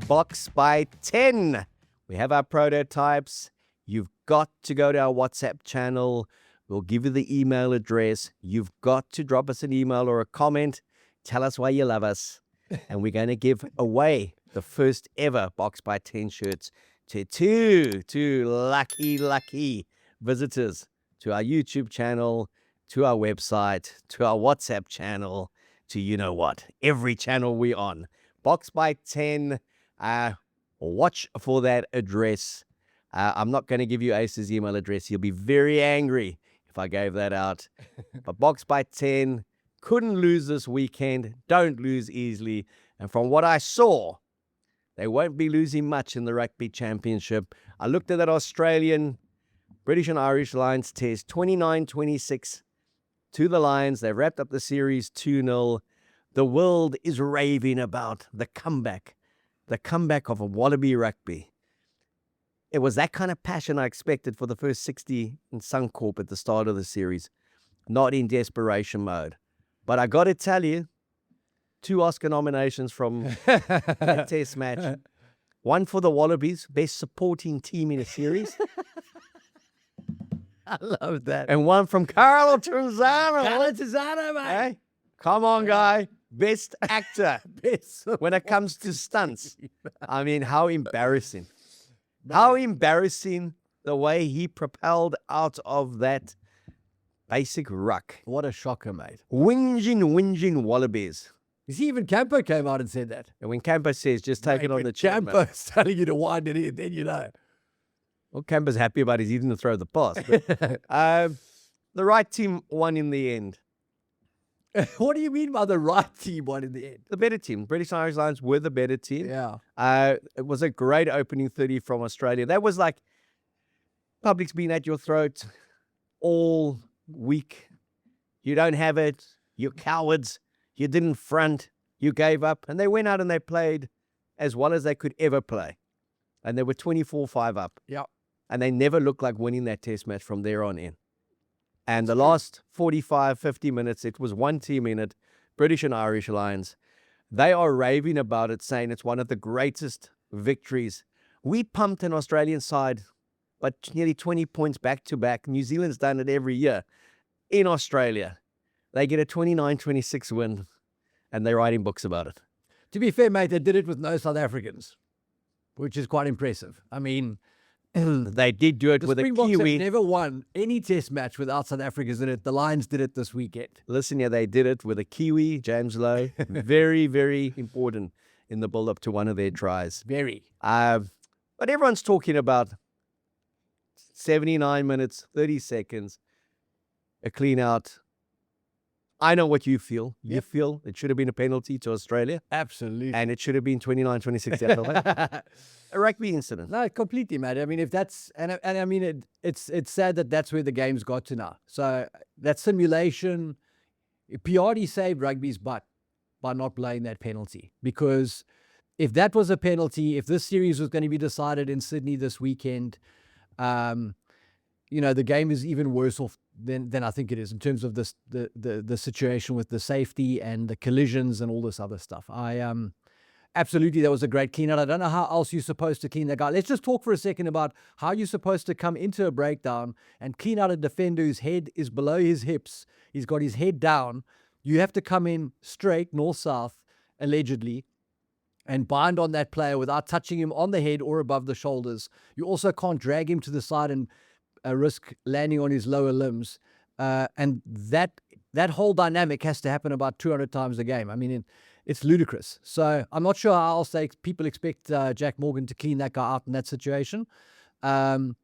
Box by 10. We have our prototypes. You've got to go to our WhatsApp channel. We'll give you the email address. You've got to drop us an email or a comment. Tell us why you love us. And we're going to give away the first ever Box by 10 shirts to two lucky visitors to our YouTube channel, to our website, to our WhatsApp channel, to you know what, every channel we're on. Box by 10. Watch for that address. I'm not going to give you Ace's email address. He'll be very angry if I gave that out. But Box by 10, couldn't lose this weekend. Don't lose easily. And from what I saw, they won't be losing much in the Rugby Championship. I looked at that Australian, British and Irish Lions test, 29-26 to the Lions. They wrapped up the series 2-0. The world is raving about the comeback of a Wallaby rugby. It was that kind of passion I expected for the first 60 in Suncorp at the start of the series, not in desperation mode. But I got to tell you, 2 Oscar nominations from that test match. One for the Wallabies, best supporting team in a series. I love that. And one from Carlo Trenzano. Carlo Trenzano, mate. Hey, come on, guy. Best actor. Best when it comes to stunts. I mean, how embarrassing. How embarrassing the way he propelled out of that basic ruck. What a shocker, mate. Whinging Wallabies. You see, even Campo came out and said that. And when Campo says, just take it on the chin. Campo's telling you to wind it in, then you know. Well, Campo's happy about it. He didn't throw the pass. But, the right team won in the end. What do you mean by the right team won in the end? The better team. British and Irish Lions were the better team. Yeah. It was a great opening 30 from Australia. That was like public's been at your throat all week. You don't have it. You're cowards. You didn't front. You gave up. And they went out and they played as well as they could ever play. And they were 24-5 up. Yeah. And they never looked like winning that test match from there on in. And the last 45, 50 minutes, it was one team in it, British and Irish Lions. They are raving about it, saying it's one of the greatest victories. We pumped an Australian side, but nearly 20 points back to back. New Zealand's done it every year. In Australia, they get a 29-26 win, and they're writing books about it. To be fair, mate, they did it with no South Africans, which is quite impressive. I mean, they did do it with a Springboks Kiwi. have never won any test match without South Africans in it. The Lions did it this weekend. Listen here, they did it with a Kiwi, James Lowe. Very, very important in the build-up to one of their tries. Very. But everyone's talking about 79 minutes, 30 seconds, a clean out. I know what you feel. You feel it should have been a penalty to Australia. Absolutely. And it should have been 29-26. A rugby incident. No, completely, mate. I mean, if that's, and I mean, it's sad that that's where the game's got to now. So that simulation, Piardi saved rugby's butt by not playing that penalty. Because if that was a penalty, if this series was going to be decided in Sydney this weekend, you know, the game is even worse off than I think it is in terms of this the situation with the safety and the collisions and all this other stuff. Absolutely, that was a great clean out. I don't know how else you're supposed to clean that guy. Let's just talk for a second about how you're supposed to come into a breakdown and clean out a defender whose head is below his hips. He's got his head down. You have to come in straight, north-south, allegedly, and bind on that player without touching him on the head or above the shoulders. You also can't drag him to the side and risk landing on his lower limbs. And that whole dynamic has to happen about 200 times a game. I mean, it's ludicrous. So I'm not sure how else people expect Jack Morgan to clean that guy out in that situation. And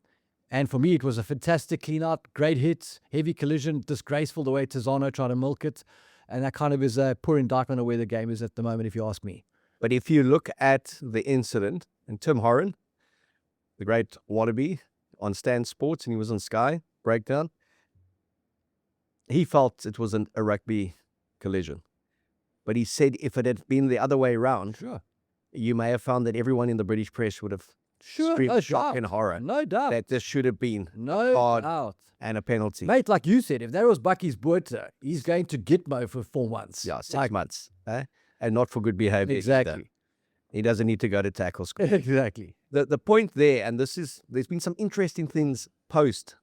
for me, it was a fantastic clean out, great hit, heavy collision, disgraceful the way Tizano tried to milk it. And that kind of is a poor indictment of where the game is at the moment, if you ask me. But if you look at the incident, and Tim Horan, the great Wallaby, on Stan Sports, and he was on Sky Breakdown, he felt it was a rugby collision. But he said if it had been the other way around, Sure. you may have found that everyone in the British press would have Sure, screamed no shock doubt. and horror No doubt. that this should have been No hard doubt. and a penalty. Mate, like you said, if that was Bucky's Boerter, he's going to Gitmo for 4 months. Yeah, 6 months. And not for good behavior. Exactly. Either. He doesn't need to go to tackle school. Exactly. The point there, and there's been some interesting things post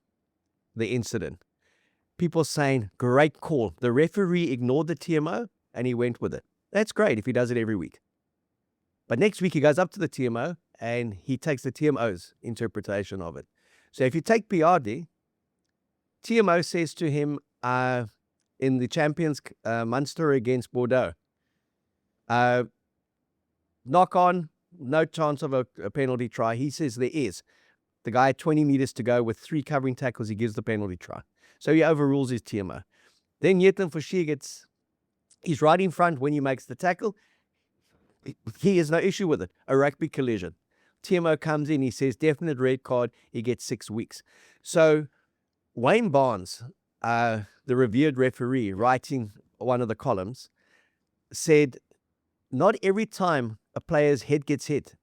the incident. People saying, great call. The referee ignored the TMO and he went with it. That's great if he does it every week. But next week he goes up to the TMO and he takes the TMO's interpretation of it. So if you take PRD, TMO says to him in the Champions Munster against Bordeaux, knock on, no chance of a penalty try. He says there is. The guy had 20 meters to go with 3 covering tackles. He gives the penalty try. So he overrules his TMO. Then Yetan Forshie he's right in front when he makes the tackle. He has no issue with it. A rugby collision. TMO comes in. He says, definite red card. He gets 6 weeks. So Wayne Barnes, the revered referee, writing one of the columns, said, not every time a player's head gets hit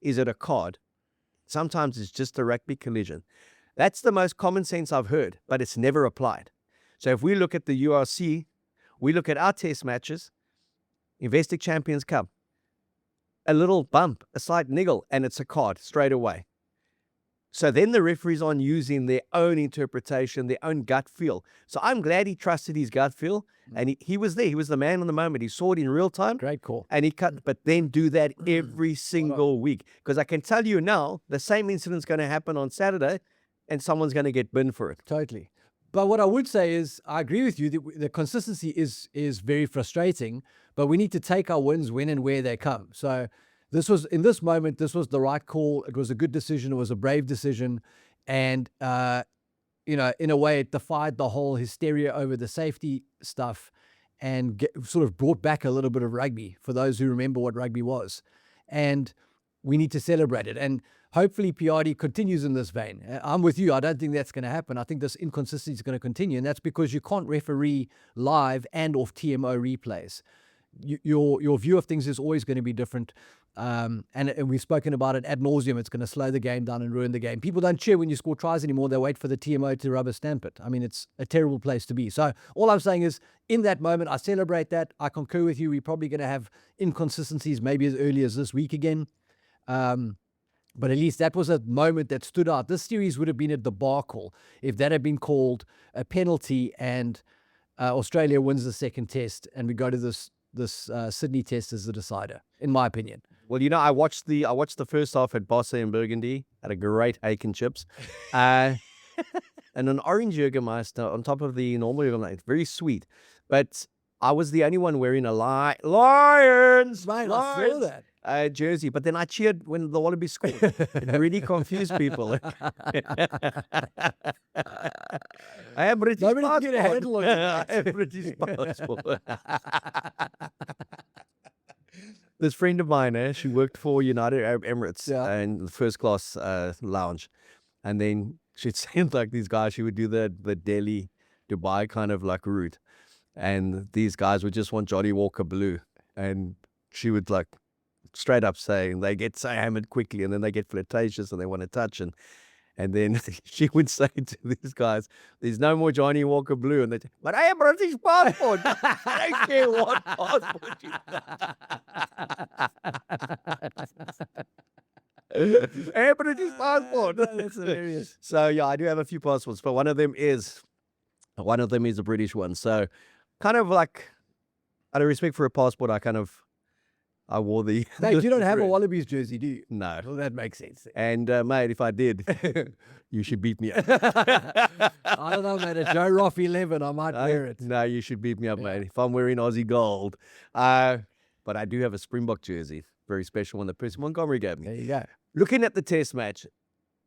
is it a card. Sometimes it's just a rugby collision. That's the most common sense I've heard, but it's never applied. So if we look at the URC, we look at our test matches, Investec Champions Cup, a little bump, a slight niggle, and it's a card straight away. So then the referees aren't using their own interpretation, their own gut feel. So I'm glad he trusted his gut feel, and he was there. He was the man on the moment. He saw it in real time. Great call. And he cut, but then do that every single week. Because I can tell you now, the same incident's going to happen on Saturday, and someone's going to get binned for it. Totally. But what I would say is, I agree with you. The consistency is very frustrating, but we need to take our wins when and where they come. So this was, in this moment, this was the right call. It was a good decision. It was a brave decision. And, in a way, it defied the whole hysteria over the safety stuff and sort of brought back a little bit of rugby for those who remember what rugby was. And we need to celebrate it. And hopefully PRD continues in this vein. I'm with you. I don't think that's going to happen. I think this inconsistency is going to continue. And that's because you can't referee live and off TMO replays. Your view of things is always going to be different. And we've spoken about it ad nauseum. It's going to slow the game down and ruin the game. People don't cheer when you score tries anymore. They wait for the TMO to rubber stamp it. I mean, it's a terrible place to be. So all I'm saying is, in that moment, I celebrate that. I concur with you. We're probably going to have inconsistencies maybe as early as this week again. But at least that was a moment that stood out. This series would have been a debacle if that had been called a penalty and Australia wins the second test and we go to this Sydney test as the decider, in my opinion. Well, I watched the first half at Bosse and Burgundy. Had a great Aiken chips. And an orange Jägermeister on top of the normal Jägermeister. Very sweet. But I was the only one wearing a Lions! Mate, I saw that. Jersey, but then I cheered when the Wallabies scored. It really confused people. I have British Nobody passport. can get a handle on it. I have British passport. This friend of mine, she worked for United Arab Emirates in the first class lounge, and then she'd send like these guys. She would do the Delhi, Dubai kind of like route, and these guys would just want Johnny Walker Blue, and she would like straight up saying they get so hammered quickly and then they get flirtatious and they want to touch, and then she would say to these guys, there's no more Johnny Walker Blue, and they say, but I have British passport. I don't care what passport you I have British passport. That's hilarious. So yeah, I do have a few passports, but one of them is a British one. So kind of like, out of respect for a passport, I wore the... Mate, you don't have a Wallabies jersey, do you? No. Well, that makes sense. And, mate, if I did, you should beat me up. I don't know, mate. A Joe Roff 11, I might wear it. No, you should beat me up, mate, if I'm wearing Aussie gold. But I do have a Springbok jersey, very special one that Percy Montgomery gave me. There you go. Looking at the test match,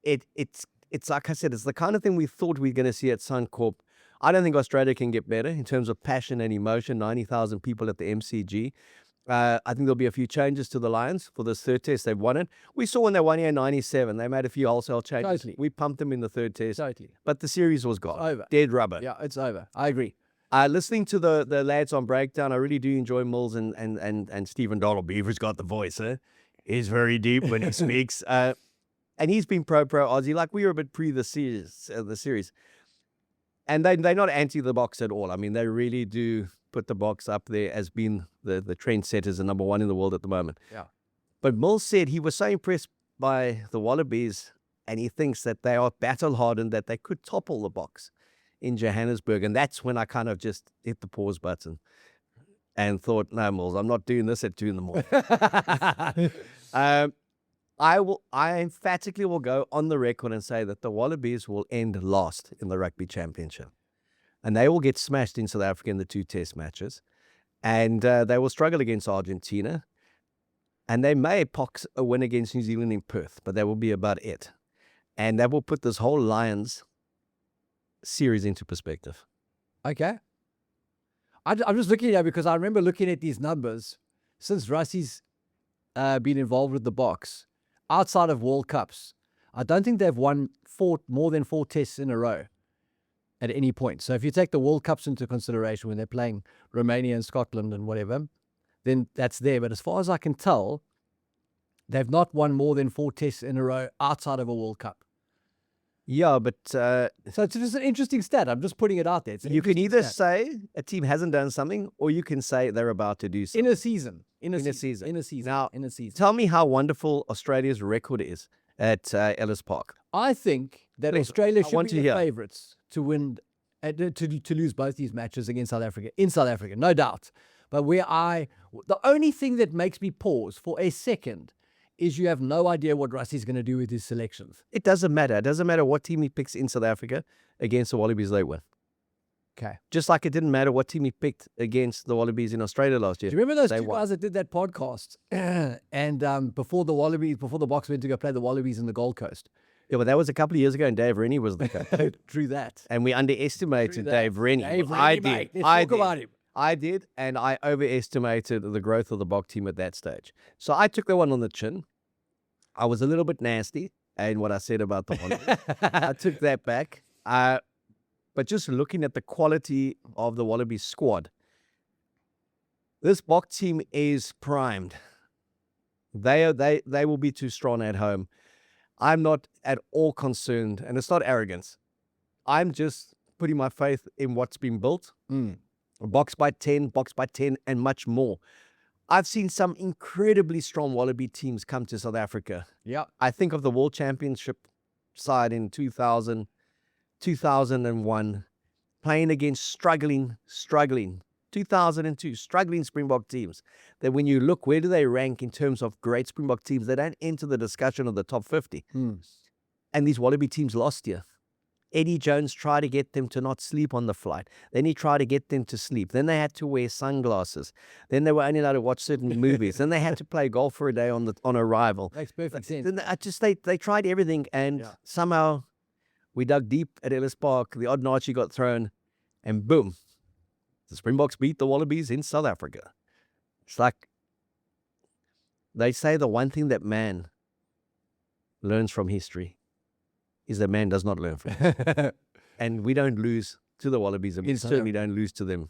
it's like I said, it's the kind of thing we thought we were going to see at Suncorp. I don't think Australia can get better in terms of passion and emotion, 90,000 people at the MCG. I think there'll be a few changes to the Lions for this third test. They've won it. We saw when they won here in 97, they made a few wholesale changes. Totally. We pumped them in the third test. Totally. But the series was gone. It's over. Dead rubber. Yeah, it's over. I agree. Listening to the lads on Breakdown, I really do enjoy Mills and Stephen Donald. Beaver's got the voice, eh? He's very deep when he speaks. And he's been pro Aussie. Like we were a bit pre the series. And they're not anti the box at all. I mean, they really do put the box up there as being the trendsetters and number one in the world at the moment. Yeah. But Mills said he was so impressed by the Wallabies, and he thinks that they are battle-hardened, that they could topple the Boks in Johannesburg. And that's when I kind of just hit the pause button and thought, no, Mills, I'm not doing this at 2 in the morning. I emphatically will go on the record and say that the Wallabies will end last in the Rugby Championship. And they will get smashed in South Africa in the 2 test matches. And they will struggle against Argentina. And they may pox a win against New Zealand in Perth, but that will be about it. And that will put this whole Lions series into perspective. Okay. I'm just looking at it because I remember looking at these numbers since Russie's been involved with the Boks. Outside of World Cups, I don't think they've won more than 4 tests in a row at any point. So if you take the World Cups into consideration when they're playing Romania and Scotland and whatever, then that's there. But as far as I can tell, they've not won more than 4 tests in a row outside of a World Cup. Yeah, but so it's just an interesting stat. I'm just putting it out there. You can either say a team hasn't done something, or you can say they're about to do something. In a season. Now, tell me how wonderful Australia's record is at Ellis Park. I think that Australia should be the hear. favourites to win, to lose both these matches against South Africa, in South Africa, no doubt. But the only thing that makes me pause for a second is you have no idea what Russie's going to do with his selections. It doesn't matter. It doesn't matter what team he picks in South Africa against the Wallabies they win. Okay. Just like it didn't matter what team he picked against the Wallabies in Australia last year. Do you remember those 2 guys that did that podcast? And before the Boks went to go play the Wallabies in the Gold Coast. Yeah, but that was a couple of years ago, and Dave Rennie was the coach. True that. And we underestimated Dave Rennie. I did. Let's talk about him. I did, and I overestimated the growth of the Bok team at that stage. So I took that one on the chin. I was a little bit nasty in what I said about the Wallabies. I took that back. But just looking at the quality of the Wallabies squad, this Bok team is primed. They will be too strong at home. I'm not at all concerned, and it's not arrogance. I'm just putting my faith in what's been built. Box by 10, and much more. I've seen some incredibly strong Wallaby teams come to South Africa. Yeah. I think of the World Championship side in 2000, 2001, playing against struggling, 2002, struggling Springbok teams. That when you look, where do they rank in terms of great Springbok teams? They don't enter the discussion of the top 50. And these Wallaby teams lost here. Eddie Jones tried to get them to not sleep on the flight. Then he tried to get them to sleep. Then they had to wear sunglasses. Then they were only allowed to watch certain movies. Then they had to play golf for a day on arrival. Makes perfect sense. Then they tried everything, and somehow we dug deep at Ellis Park. The odd Archie got thrown, and boom, the Springboks beat the Wallabies in South Africa. It's like they say the one thing that man learns from history is that man does not learn from it. And we don't lose to the Wallabies, and we certainly don't lose to them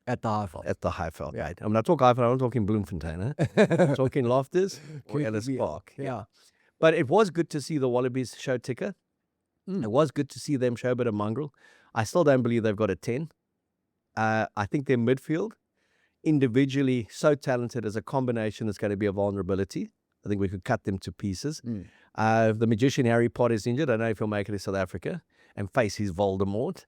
at the Highveld. At the Highveld, right? I'm not talking Highveld, I'm talking Bloemfontein. I'm talking Lofters or Ellis Park. Yeah. But it was good to see the Wallabies show ticker. It was good to see them show a bit of mongrel. I still don't believe they've got a 10. I think their midfield, individually so talented, as a combination, is going to be a vulnerability. I think we could cut them to pieces. The magician Harry Potter is injured. I don't know if he'll make it to South Africa and face his Voldemort.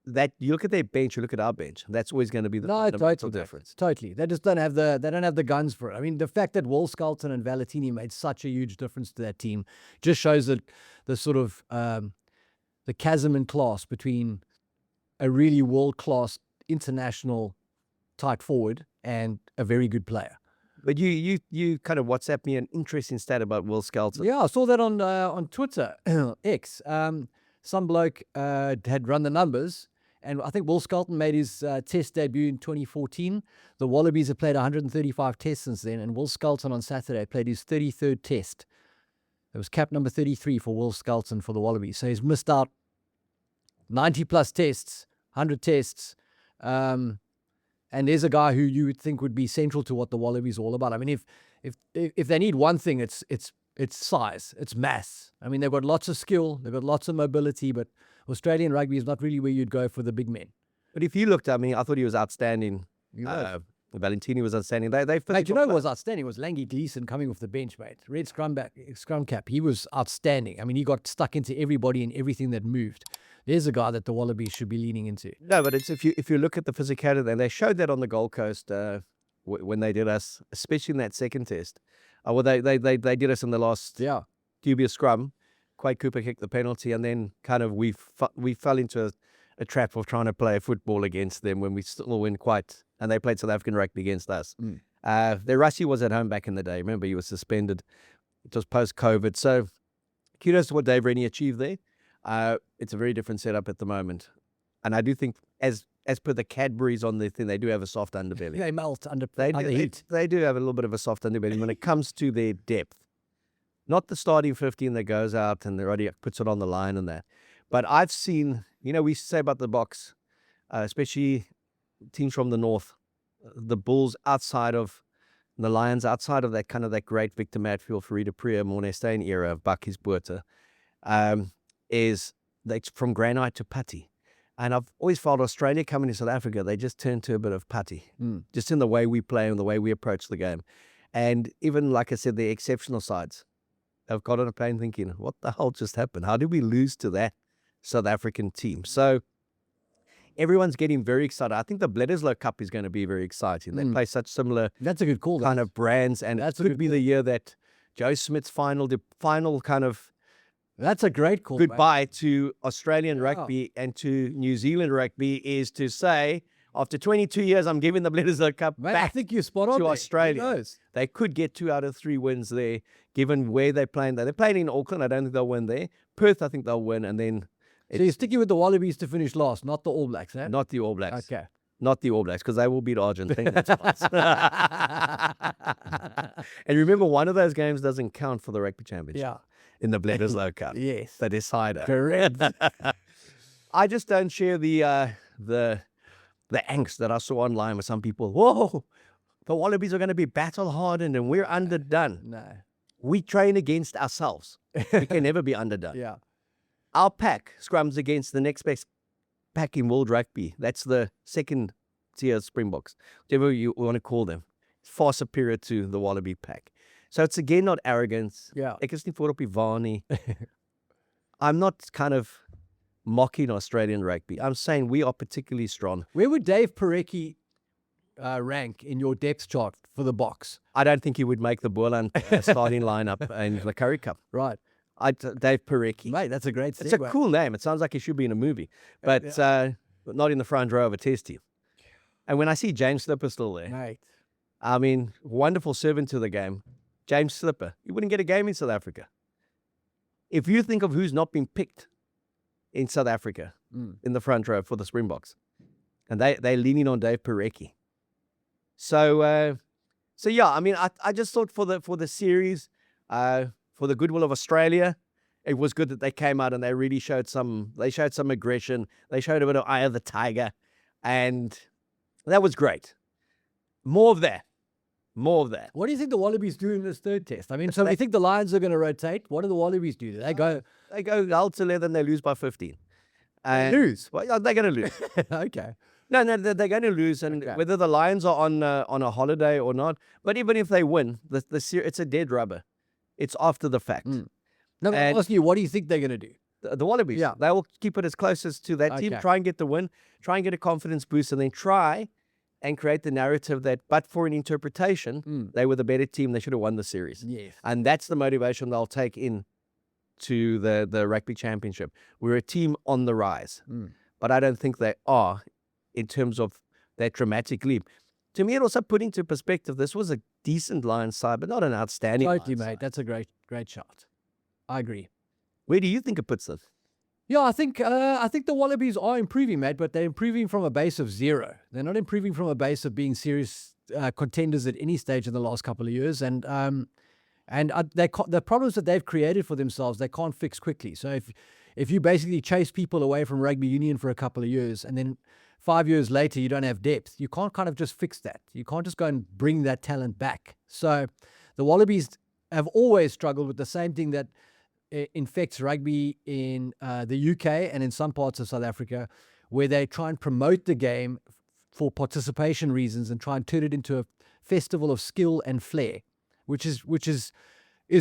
That you look at their bench, you look at our bench. That's always going to be the fundamental difference. Totally. They just don't have the guns for it. I mean, the fact that Will Skelton and Valentini made such a huge difference to that team just shows that the sort of the chasm in class between a really world-class international tight forward and a very good player. But you kind of WhatsApped me an interesting stat about Will Skelton. Yeah, I saw that on Twitter, X. Some bloke had run the numbers, and I think Will Skelton made his test debut in 2014. The Wallabies have played 135 tests since then, and Will Skelton on Saturday played his 33rd test. It was cap number 33 for Will Skelton for the Wallabies. So he's missed out 90-plus tests, 100 tests. And there's a guy who you would think would be central to what the Wallabies are all about. I mean, if they need one thing, it's size, it's mass. I mean, they've got lots of skill, they've got lots of mobility, but Australian rugby is not really where you'd go for the big men. But if you looked at me, I thought he was outstanding. Valentini was outstanding. They Mate, you know what was outstanding was Langy Gleeson coming off the bench, mate. Red scrum cap. He was outstanding. I mean, he got stuck into everybody and everything that moved. There's a guy that the Wallabies should be leaning into. No, but it's if you look at the physicality, and they showed that on the Gold Coast when they did us, especially in that second test. Well, they did us in the last dubious scrum. Quade Cooper kicked the penalty, and then kind of we fell into a trap of trying to play football against them when we still win quite. And they played South African rugby against us. Their Russie was at home back in the day. Remember, he was suspended. It was post-COVID. So kudos to what Dave Rennie achieved there. It's a very different setup at the moment. And I do think, as per the Cadburys on the thing, they do have a soft underbelly. They melt under heat. They do have a little bit of a soft underbelly when it comes to their depth. Not the starting 15 that goes out and already puts it on the line and that. But I've seen, we used to say about the box, especially teams from the north, the Bulls outside of the Lions, outside of that kind of that great Victor Matfield, Farida Priya, Morné Steyn era of Bakkies Botha, is that's from granite to putty. And I've always felt Australia coming to South Africa, they just turn to a bit of putty, just in the way we play and the way we approach the game. And even, like I said, the exceptional sides have got on a plane thinking, what the hell just happened? How did we lose to that South African team? So everyone's getting very excited. I think the Bledisloe Cup is going to be very exciting. They play such similar That's a good call. kind of brands, and it could be the year that Joe Smith's final kind of That's a great call. goodbye mate. to Australian rugby and to New Zealand rugby is to say, after 22 years, I'm giving the Bledisloe Cup Mate, back I think you're spot on to there. Australia. Who knows? They could get 2 out of 3 wins there, given where they're playing. They're playing in Auckland. I don't think they'll win there. Perth, I think they'll win, and then So you're sticking with the Wallabies to finish last, not the All Blacks, eh? not the All Blacks. Okay. Not the All Blacks, because they will beat Argentina. And remember, one of those games doesn't count for the Rugby Championship. Yeah. In the Bledisloe Cup. Yes. The decider. Correct. I just don't share the angst that I saw online with some people. Whoa, the Wallabies are going to be battle hardened and we're underdone. No. We train against ourselves. We can never be underdone. Yeah. Our pack scrums against the next best pack in world rugby. That's the second tier Springboks, whatever you want to call them. Far superior to the Wallaby pack. So it's again not arrogance. Yeah. Ek is nie voor op die wa nie. I'm not kind of mocking Australian rugby. I'm saying we are particularly strong. Where would Dave Parecki rank in your depth chart for the box? I don't think he would make the Boland starting lineup in the Currie Cup. Right. Dave Parecki. Mate, that's a great segue. It's a cool name. It sounds like he should be in a movie, but not in the front row of a test team. And when I see James Slipper still there, Mate. I mean, wonderful servant to the game. James Slipper, he wouldn't get a game in South Africa. If you think of who's not been picked in South Africa in the front row for the Springboks, and they're leaning on Dave Parecki. So yeah, I mean, I just thought for the series, for the goodwill of Australia, it was good that they came out and they really showed some aggression. They showed a bit of eye of the tiger, and that was great. More of that. What do you think the Wallabies do in this third test? I mean, so you think the Lions are going to rotate? What do the Wallabies do? They go hell to leather and they lose by 15. lose? Well, yeah, they're going to lose. Okay. No, they're going to lose, and whether the Lions are on a holiday or not. But even if they win, it's a dead rubber. It's after the fact. No, but I'm asking you, what do you think they're going to do? The Wallabies, they will keep it as close as to that team, try and get the win, try and get a confidence boost, and then try and create the narrative that, but for an interpretation, they were the better team. They should have won the series. Yes. And that's the motivation they'll take in to the Rugby Championship. We're a team on the rise, but I don't think they are in terms of that dramatic leap. To me, it also put into perspective, this was a decent Lions side, but not an outstanding Totally, Lions mate. side. That's a great shot. I agree. Where do you think it puts them? Yeah, I think the Wallabies are improving, mate, but they're improving from a base of 0. They're not improving from a base of being serious contenders at any stage in the last couple of years, and the problems that they've created for themselves, they can't fix quickly. So if you basically chase people away from rugby union for a couple of years, and then 5 years later you don't have depth, you can't kind of just fix that. You can't just go and bring that talent back. So the Wallabies have always struggled with the same thing that infects rugby in the UK and in some parts of South Africa, where they try and promote the game for participation reasons and try and turn it into a festival of skill and flair, which is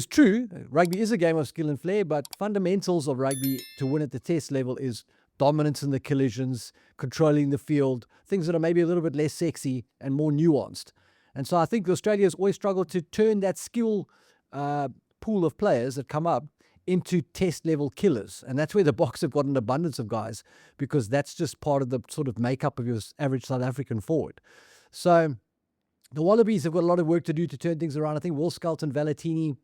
true. Rugby is a game of skill and flair, but fundamentals of rugby to win at the test level is dominance in the collisions, controlling the field, things that are maybe a little bit less sexy and more nuanced. And so I think Australia's always struggled to turn that skill pool of players that come up into test level killers. And that's where the Boks have got an abundance of guys, because that's just part of the sort of makeup of your average South African forward. So the Wallabies have got a lot of work to do to turn things around. I think Will Skelton, Valentini,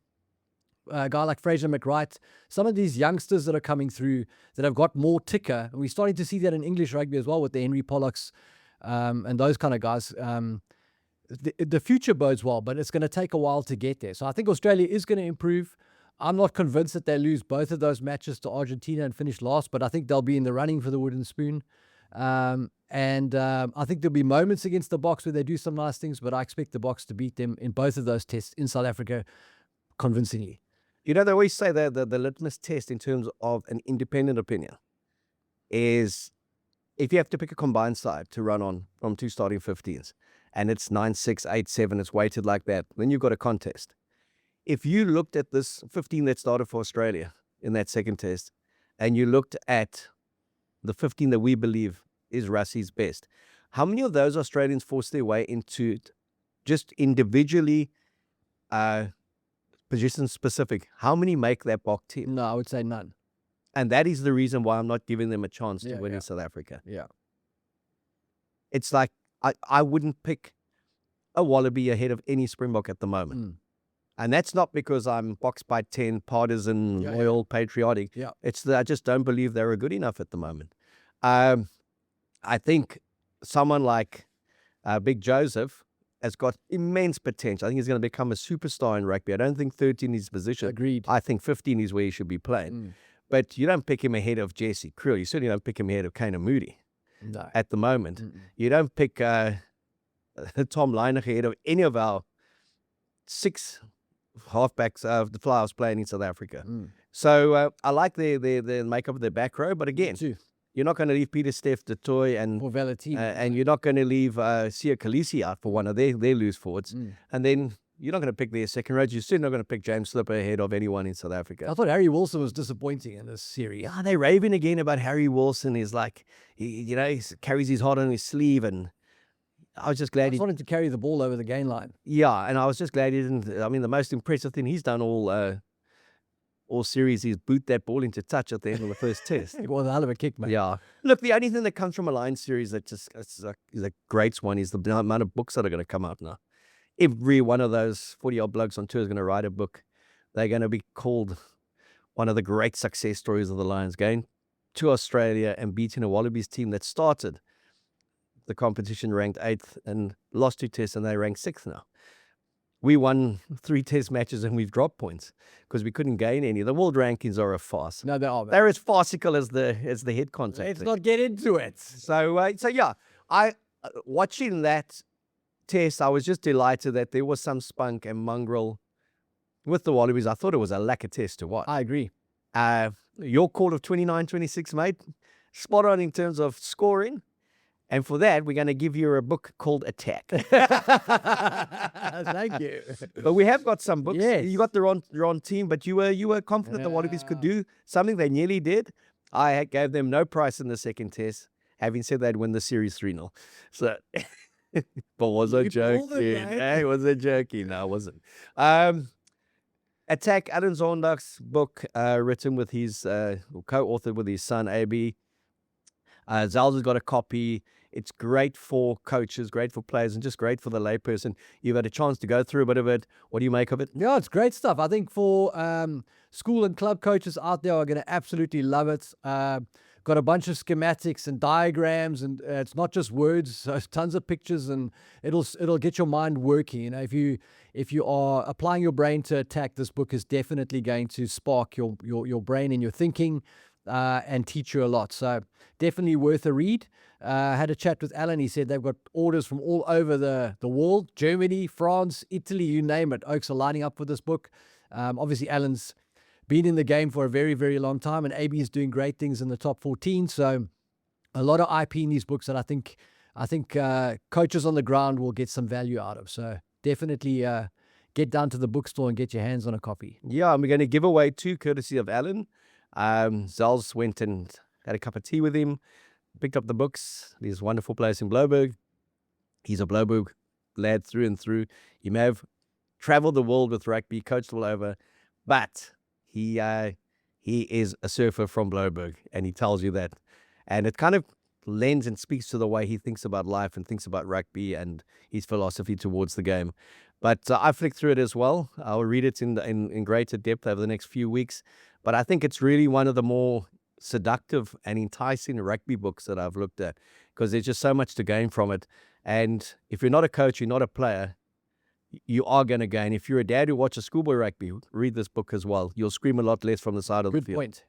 a guy like Fraser McWright, some of these youngsters that are coming through that have got more ticker. And we're starting to see that in English rugby as well with the Henry Pollocks and those kind of guys. The future bodes well, but it's going to take a while to get there. So I think Australia is going to improve. I'm not convinced that they lose both of those matches to Argentina and finish last, but I think they'll be in the running for the wooden spoon. I think there'll be moments against the Boks where they do some nice things, but I expect the Boks to beat them in both of those tests in South Africa convincingly. You know, they always say that the litmus test in terms of an independent opinion is if you have to pick a combined side to run on from two starting 15s, and it's 9-6, 8-7, it's weighted like that, then you've got a contest. If you looked at this 15 that started for Australia in that second test, and you looked at the 15 that we believe is Rassie's best, how many of those Australians forced their way into just individually position specific? How many make that Bok team? No, I would say none. And that is the reason why I'm not giving them a chance to win in South Africa. Yeah. It's like I wouldn't pick a Wallaby ahead of any Springbok at the moment. And that's not because I'm box by 10, partisan, loyal, patriotic. Yeah. It's that I just don't believe they're good enough at the moment. I think someone like Big Joseph has got immense potential. I think he's going to become a superstar in rugby. I don't think 13 is his position. Agreed. I think 15 is where he should be playing. But you don't pick him ahead of Jesse Kriel. You certainly don't pick him ahead of Kane Moody at the moment. You don't pick Tom Leinach ahead of any of our 6 halfbacks of the Flyers playing in South Africa. So I like the makeup of their back row. But again, you're not going to leave Peter Steph, Du Toit, and you're not going to leave Sia Khaleesi out for one of their loose forwards. And then you're not going to pick their second row. You're still not going to pick James Slipper ahead of anyone in South Africa. I thought Harry Wilson was disappointing in this series. They're raving again about Harry Wilson. He's like, he carries his heart on his sleeve. And I was just glad he wanted to carry the ball over the gain line. Yeah, and I was just glad he didn't. I mean, the most impressive thing he's done all series is boot that ball into touch at the end of the first test. It was a hell of a kick, man. Yeah. Look, the only thing that comes from a line series that just is a great one is the amount of books that are going to come out now. Every one of those 40-odd blokes on tour is going to write a book. They're going to be called one of the great success stories of the Lions, going to Australia and beating a Wallabies team that started the competition ranked 8th and lost 2 tests, and they ranked 6th now. We won 3 test matches and we've dropped points because we couldn't gain any. The world rankings are a farce. No, they are. They're as farcical as the head contact. Let's not get into it. So yeah, I watching that test, I was just delighted that there was some spunk and mongrel with the Wallabies. I thought it was a lacquer test to watch. I agree. Your call of 29-26, mate, spot on in terms of scoring. And for that, we're going to give you a book called Attack. Thank you. But we have got some books. Yes. You got the wrong team, but you were confident the Wallabies could do something. They nearly did. I gave them no price in the second test, having said they'd win the series 3-0. So, but was I joking? It was a joking. No, it wasn't. Attack, Alan Zorndag's book, written with his, co-authored with his son, AB. Zels has got a copy. It's great for coaches, great for players, and just great for the layperson. You've had a chance to go through a bit of it. What do you make of it? Yeah, it's great stuff. I think for school and club coaches out there are going to absolutely love it. Got a bunch of schematics and diagrams, and it's not just words. So it's tons of pictures, and it'll get your mind working. You know, if you are applying your brain to attack, this book is definitely going to spark your brain and your thinking. And teach you a lot. So definitely worth a read. Had a chat with Alan. He said they've got orders from all over the world. Germany, France, Italy, you name it. Oaks are lining up for this book. Obviously, Alan's been in the game for a very, very long time, and AB is doing great things in the top 14. So a lot of IP in these books that I think I think coaches on the ground will get some value out of. So definitely get down to the bookstore and get your hands on a copy. Yeah, and we're going to give away 2 courtesy of Alan. Zels went and had a cup of tea with him, picked up the books. This wonderful place in Bloberg. He's a Bloberg lad through and through. He may have traveled the world with rugby, coached all over, but he is a surfer from Bloberg, and he tells you that. And it kind of lends and speaks to the way he thinks about life and thinks about rugby and his philosophy towards the game. But I flicked through it as well. I'll read it in greater depth over the next few weeks. But I think it's really one of the more seductive and enticing rugby books that I've looked at, because there's just so much to gain from it. And if you're not a coach, you're not a player, you are going to gain. If you're a dad who watches schoolboy rugby, read this book as well. You'll scream a lot less from the side of the field. Good point.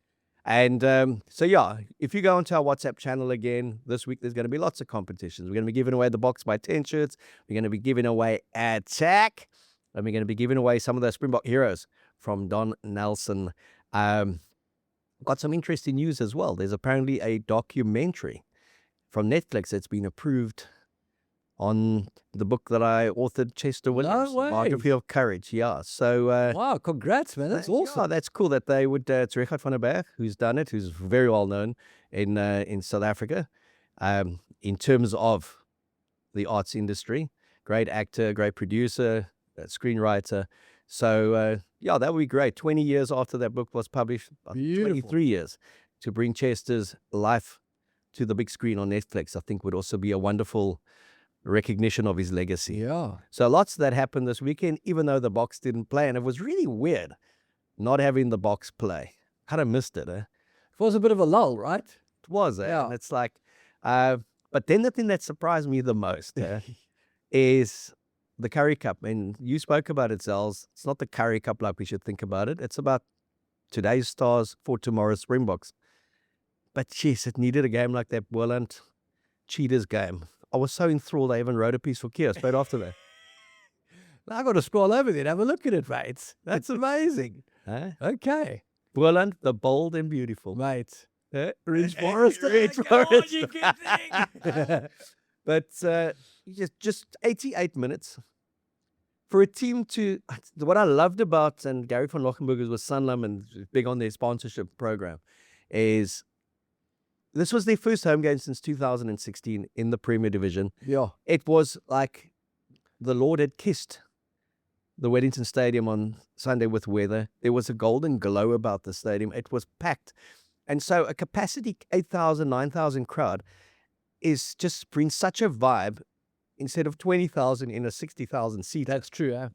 And so, yeah, if you go onto our WhatsApp channel again, this week there's going to be lots of competitions. We're going to be giving away the Box by 10 shirts. We're going to be giving away Attack. And we're going to be giving away some of the Springbok heroes from Don Nelson. Got some interesting news as well. There's apparently a documentary from Netflix that's been approved on the book that I authored, Chester Williams, way. Biography of Courage. Yeah, so... Wow, congrats, man. That's awesome. Yeah, that's cool that they would... it's Richard van der Berg who's done it, who's very well known in South Africa in terms of the arts industry. Great actor, great producer, screenwriter. So, yeah, that would be great. 20 years after that book was published, 23 years, to bring Chester's life to the big screen on Netflix, I think would also be a wonderful recognition of his legacy. Yeah. So lots that happened this weekend, even though the Box didn't play. And it was really weird not having the Box play. Kind of missed it, eh? It was a bit of a lull, right? It was, eh? Yeah. And it's like, but then the thing that surprised me the most is the Currie Cup. And you spoke about it, Zels. It's not the Currie Cup like we should think about it. It's about today's Stars for tomorrow's Springboks. But jeez, it needed a game like that Boland Cheetahs game. I was so enthralled, I even wrote a piece for Keo straight after that. Now I got to scroll over there and have a look at it, mate. That's amazing. Huh? Okay. Boland, the bold and beautiful. Mate. Ridge Forest. Ridge Forest. But just 88 minutes for a team to... What I loved about, and Gary van Lochenburg was Sanlam and big on their sponsorship program, is... This was their first home game since 2016 in the Premier Division. Yeah. It was like the Lord had kissed the Weddington Stadium on Sunday with weather. There was a golden glow about the stadium. It was packed. And so a capacity 8,000, 9,000 crowd is just brings such a vibe instead of 20,000 in a 60,000 seat. That's true, eh?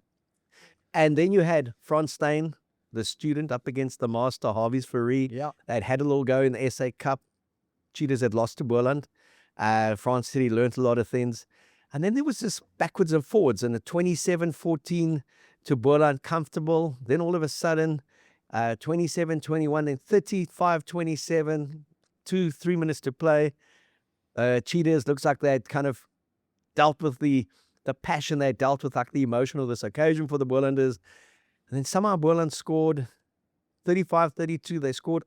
And then you had Frans Steyn, the student, up against the master, Harvey's Fourie. Yeah. They'd had a little go in the SA Cup. Cheetahs had lost to Boland. France City learnt a lot of things. And then there was this backwards and forwards and a 27-14 to Boland, comfortable. Then all of a sudden, 27-21, then 35-27, 2-3 minutes to play. Cheetahs looks like they had kind of dealt with the passion, they had dealt with like the emotion of this occasion for the Bolanders. And then somehow Boland scored 35-32. They scored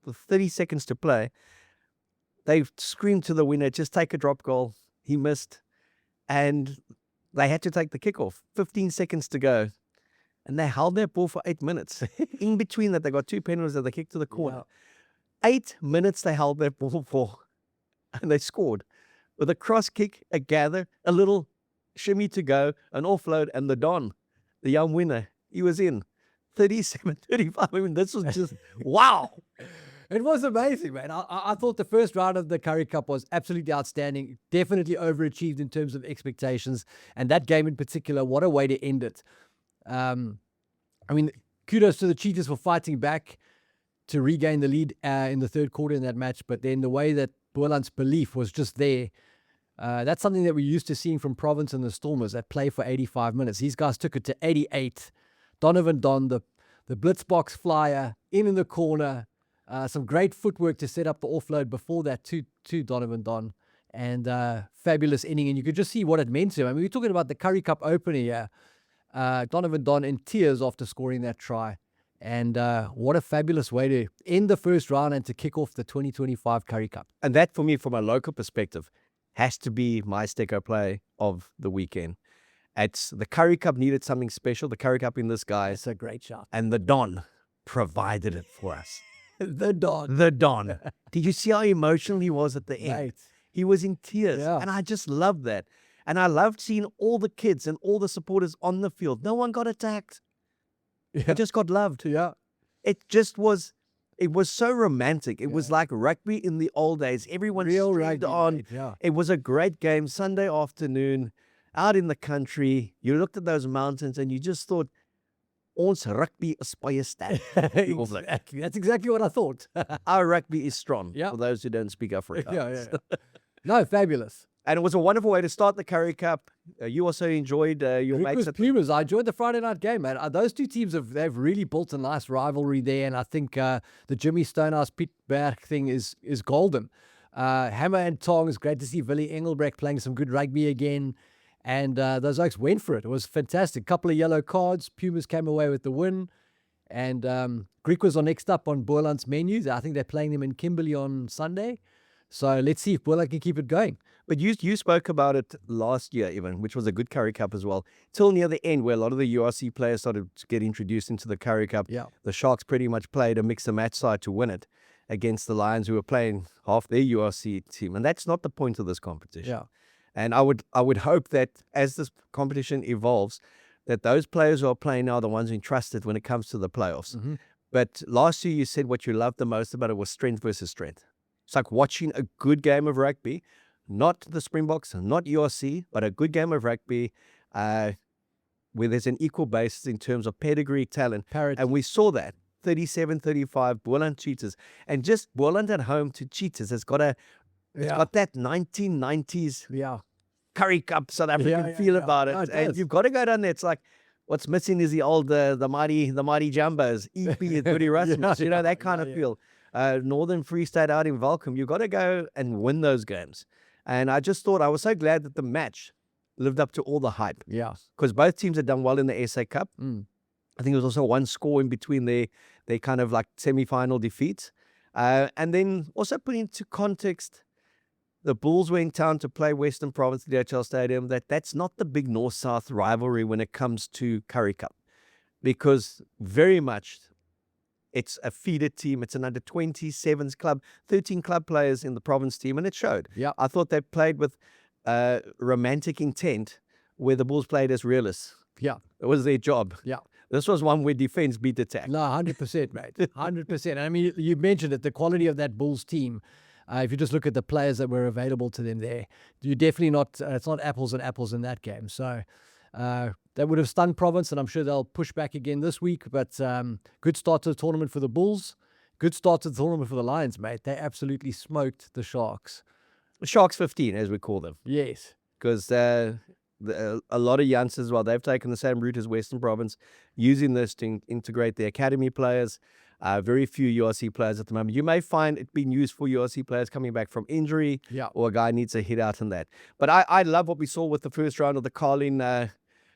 with 30 seconds to play. They screamed to the winner, just take a drop goal. He missed. And they had to take the kickoff. 15 seconds to go. And they held their ball for 8 minutes. In between that, they got 2 penalties that they kicked to the corner. Yeah. 8 minutes they held their ball for. And they scored. With a cross kick, a gather, a little shimmy to go, an offload, and the Don, the young winner, he was in. 37-35. I mean, this was just, wow. It was amazing, man. I thought the first round of the Currie Cup was absolutely outstanding. Definitely overachieved in terms of expectations. And that game in particular, what a way to end it. I mean, kudos to the Cheetahs for fighting back to regain the lead in the third quarter in that match. But then the way that Boland's belief was just there, that's something that we're used to seeing from Province and the Stormers that play for 85 minutes. These guys took it to 88. Donovan Don, the blitzbox flyer, in the corner. Some great footwork to set up the offload before that to Donovan Don. And fabulous inning. And you could just see what it meant to him. I mean, we're talking about the Currie Cup opener here. Donovan Don in tears after scoring that try. And what a fabulous way to end the first round and to kick off the 2025 Currie Cup. And that, for me, from a local perspective, has to be my Stecco play of the weekend. It's the Currie Cup needed something special. The Currie Cup in this, guys. That's a great shot. And the Don provided it for us. The Don. The Don. Did you see how emotional he was at the end? Mate. He was in tears. Yeah. And I just loved that. And I loved seeing all the kids and all the supporters on the field. No one got attacked. Yeah. They just got loved. Yeah. It just was, it was so romantic. It was like rugby in the old days. Everyone Real streamed rugby, on. mate, yeah. It was a great game, Sunday afternoon, out in the country. You looked at those mountains and you just thought, ons rugby is baie sterk. Exactly. That's exactly what I thought. Our rugby is strong, Yeah. for those who don't speak Afrikaans. Yeah. No, fabulous. And it was a wonderful way to start the Currie Cup. You also enjoyed your mates Griquas at Pumas. I enjoyed the Friday night game, man. Those two teams they've really built a nice rivalry there, and I think the Jimmy Stonehouse Piet Berg thing is golden. Hammer and Tongs, great to see Willie Engelbrecht playing some good rugby again, and those Oaks went for it. It was fantastic. Couple of yellow cards. Pumas came away with the win, and Griquas are next up on Boland's menus. I think they're playing them in Kimberley on Sunday. So let's see if Boland can keep it going. But you spoke about it last year even, which was a good Currie Cup as well, till near the end where a lot of the URC players started to get introduced into the Currie Cup. Yeah. The Sharks pretty much played a mix and match side to win it against the Lions, who were playing half their URC team. And that's not the point of this competition. Yeah. And I would hope that as this competition evolves, that those players who are playing now are the ones who are entrusted when it comes to the playoffs. Mm-hmm. But last year you said what you loved the most about it was strength versus strength. It's like watching a good game of rugby, not the Springboks, not URC, but a good game of rugby where there's an equal basis in terms of pedigree, talent. Parity. And we saw that, 37-35, Boland Cheetahs. And just Boland at home to Cheetahs has got it's got that 1990s Currie Cup South African feel about it. No, it And does. you've got to go down there. It's like, what's missing is the old, the mighty Jumbos, EP and Goody Rasmus, that kind of feel. Northern Free State out in Welcome, you've got to go and win those games. And I just thought, I was so glad that the match lived up to all the hype. Yeah. Because both teams had done well in the SA Cup. Mm. I think there was also one score in between their kind of like semi-final defeats. And then also put into context, the Bulls were in town to play Western Province at the DHL Stadium. That's not the big North-South rivalry when it comes to Currie Cup. Because very much it's a feeder team. It's an under-27s club, 13 club players in the province team, and it showed. Yeah. I thought they played with romantic intent where the Bulls played as realists. Yeah. It was their job. Yeah. This was one where defense beat attack. No, 100%, mate. 100%. And I mean, you mentioned it, the quality of that Bulls team. If you just look at the players that were available to them there, you're definitely not, it's not apples and apples in that game. So that would have stung Province, and I'm sure they'll push back again this week. But good start to the tournament for the Bulls. Good start to the tournament for the Lions, mate. They absolutely smoked the Sharks. Sharks 15, as we call them. Yes. Because a lot of youngsters, well, they've taken the same route as Western Province, using this to integrate the academy players. Very few URC players at the moment. You may find it being used for URC players coming back from injury, or a guy needs a hit out in that. But I love what we saw with the first round of the Carlin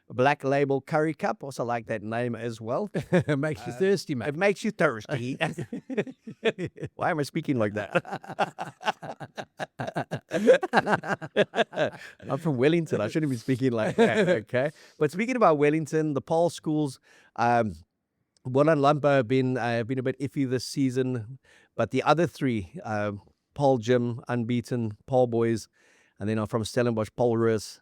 Black Label Currie Cup. Also like that name as well. It makes you thirsty, mate. It makes you thirsty. Why am I speaking like that? I'm from Wellington. I shouldn't be speaking like that, okay? But speaking about Wellington, the Paul schools, Boland Lampo have been a bit iffy this season, but the other three, Paul Jim, unbeaten, Paul Boys, and then from Stellenbosch, Paul Rus,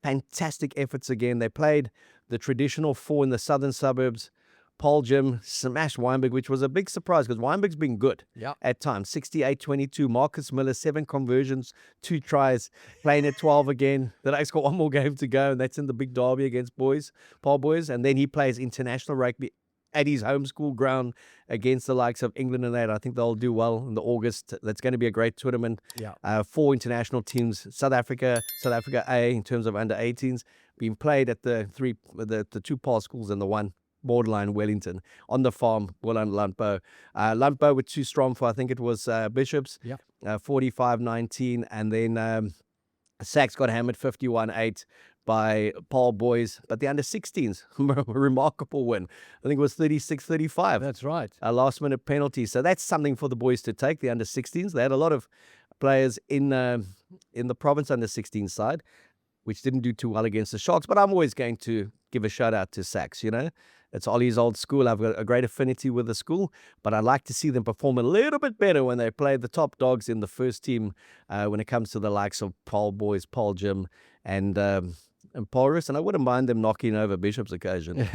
fantastic efforts again. They played the traditional four in the southern suburbs. Paul Jim smashed Weinberg, which was a big surprise because Weinberg's been good at times. 68-22. Marcus Miller, 7 conversions, 2 tries, playing at 12 again. The Oaks got one more game to go, and that's in the big derby against Paul Boys. And then he plays international rugby at his home school ground against the likes of England and that. I think they'll do well in the August. That's going to be a great tournament. 4 international teams, South Africa A in terms of under 18s, being played at the 2 Paul schools and the 1 borderline Wellington on the farm, Boland Lampo. Lampo were too strong for, I think it was Bishops, 45-19, and then Sachs got hammered 51-8 by Paul Boys, but the under-16s, remarkable win. I think it was 36-35. That's right. A last-minute penalty. So that's something for the boys to take, the under-16s. They had a lot of players in the province under 16 side, which didn't do too well against the Sharks. But I'm always going to give a shout out to Sax. It's Ollie's old school. I've got a great affinity with the school, but I like to see them perform a little bit better when they play the top dogs in the first team when it comes to the likes of Paul Boys, Paul Jim, and Paulus. And I wouldn't mind them knocking over Bishops occasionally.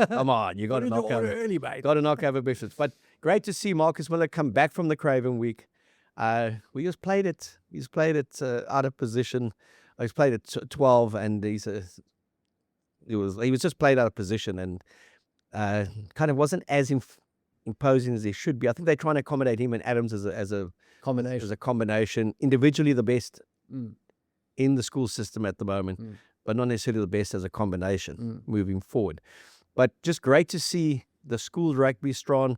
Come on, you got to knock over early, mate. Got to knock over Bishops. But great to see Marcus Miller come back from the Craven week. We just played it. He's played it out of position. He's played it 12, and he was just played out of position and kind of wasn't as imposing as he should be. I think they're trying to accommodate him and Adams as a combination. Individually, the best in the school system at the moment, but not necessarily the best as a combination moving forward. But just great to see the school rugby strong.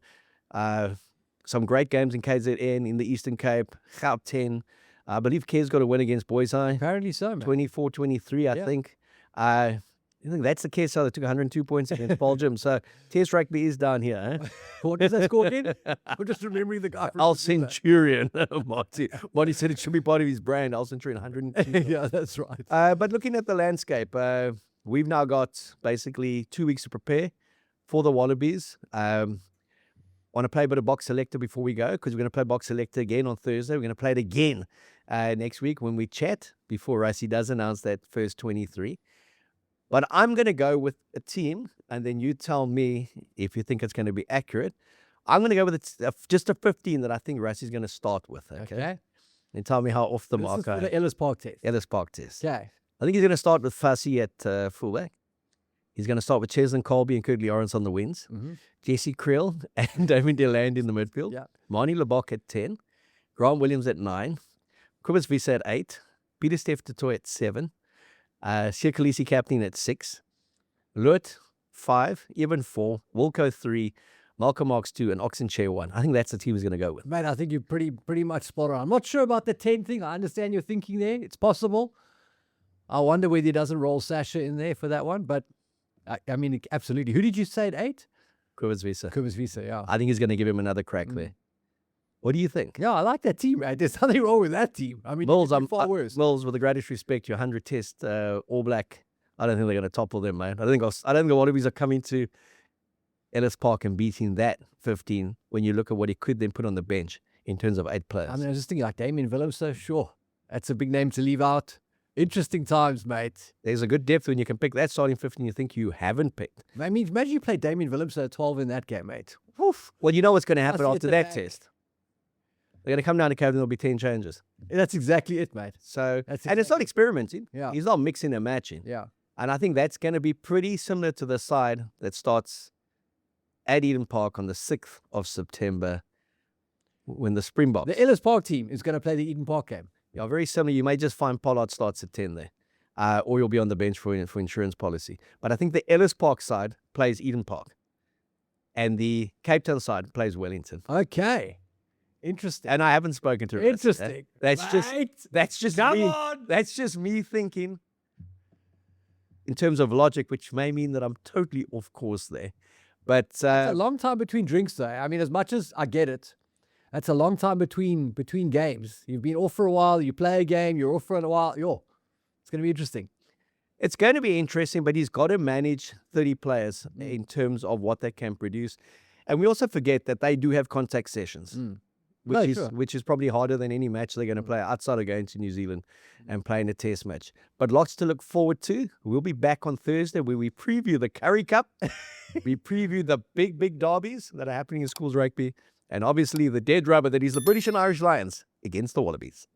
Some great games in KZN, in the Eastern Cape, Gauteng. I believe Keo's got a win against Boys High. Apparently so, man. 24-23, I think. I think that's the Keo side that took 102 points against Paul Jim. So Test Rugby is down here. What does that score again? I'm just remembering the guy from Al Centurion. Marty said it should be part of his brand. Al Centurion, 102. Yeah, that's right. But looking at the landscape, we've now got basically 2 weeks to prepare for the Wallabies. Want to play a bit of box selector before we go, because we're going to play box selector again on Thursday. We're going to play it again next week when we chat, before Rassie does announce that first 23. But I'm going to go with a team, and then you tell me if you think it's going to be accurate. I'm going to go with just a 15 that I think Rassie's going to start with. Okay. And tell me how off the mark I am. This is for the Ellis Park test. Ellis Park test. Okay. I think he's going to start with Fassi at fullback. He's going to start with Cheslin Colby and Curtly Lawrence on the wings. Jesse Creel and Damien Deland in the midfield. Yeah. Marnie Lebok at 10. Grant Williams at 9. Quibus Visa at 8. Peter Steph Totoy at 7. Siakalisi captain at 6. Lut 5. Evan 4. Wilco 3. Malcolm Marks 2. And Oxenchair 1. I think that's the team he's going to go with. Mate, I think you're pretty much spot on. I'm not sure about the 10 thing. I understand your thinking there. It's possible. I wonder whether he doesn't roll Sasha in there for that one. But, I mean, absolutely. Who did you say at 8? Quibus Visa. Quibus Visa, yeah. I think he's going to give him another crack there. What do you think? Yeah, I like that team, man. There's nothing wrong with that team. I mean, Mills, far worse. Mills, with the greatest respect, your 100 test All Black, I don't think they're going to topple them, man. I don't think the Wallabies are coming to Ellis Park and beating that 15 when you look at what he could then put on the bench in terms of 8 players. I mean, I was just thinking like Damien Willems, so sure. That's a big name to leave out. Interesting times, mate. There's a good depth when you can pick that starting 15 you think you haven't picked. I mean, imagine you play Damien Willems at 12 in that game, mate. Oof. Well, you know what's going to happen after that test. They're going to come down to Cape and there'll be 10 changes. That's exactly it, mate. So, and it's not experimenting. Yeah. He's not mixing and matching. Yeah. And I think that's going to be pretty similar to the side that starts at Eden Park on the 6th of September when the Springboks. The Ellis Park team is going to play the Eden Park game. Yeah, very similar. You may just find Pollard starts at 10 there. Or you'll be on the bench for insurance policy. But I think the Ellis Park side plays Eden Park. And the Cape Town side plays Wellington. Okay. Interesting. And I haven't spoken to Russ. Interesting. That's just Come me. on. That's just me thinking in terms of logic, which may mean that I'm totally off course there. But it's a long time between drinks, though. I mean, as much as I get it, that's a long time between games. You've been off for a while. You play a game. You're off for a while. It's going to be interesting. It's going to be interesting, but he's got to manage 30 players in terms of what they can produce. And we also forget that they do have contact sessions, which is probably harder than any match they're going to play outside of going to New Zealand and playing a test match. But lots to look forward to. We'll be back on Thursday where we preview the Currie Cup. We preview the big derbies that are happening in schools rugby. And obviously the dead rubber that is the British and Irish Lions against the Wallabies.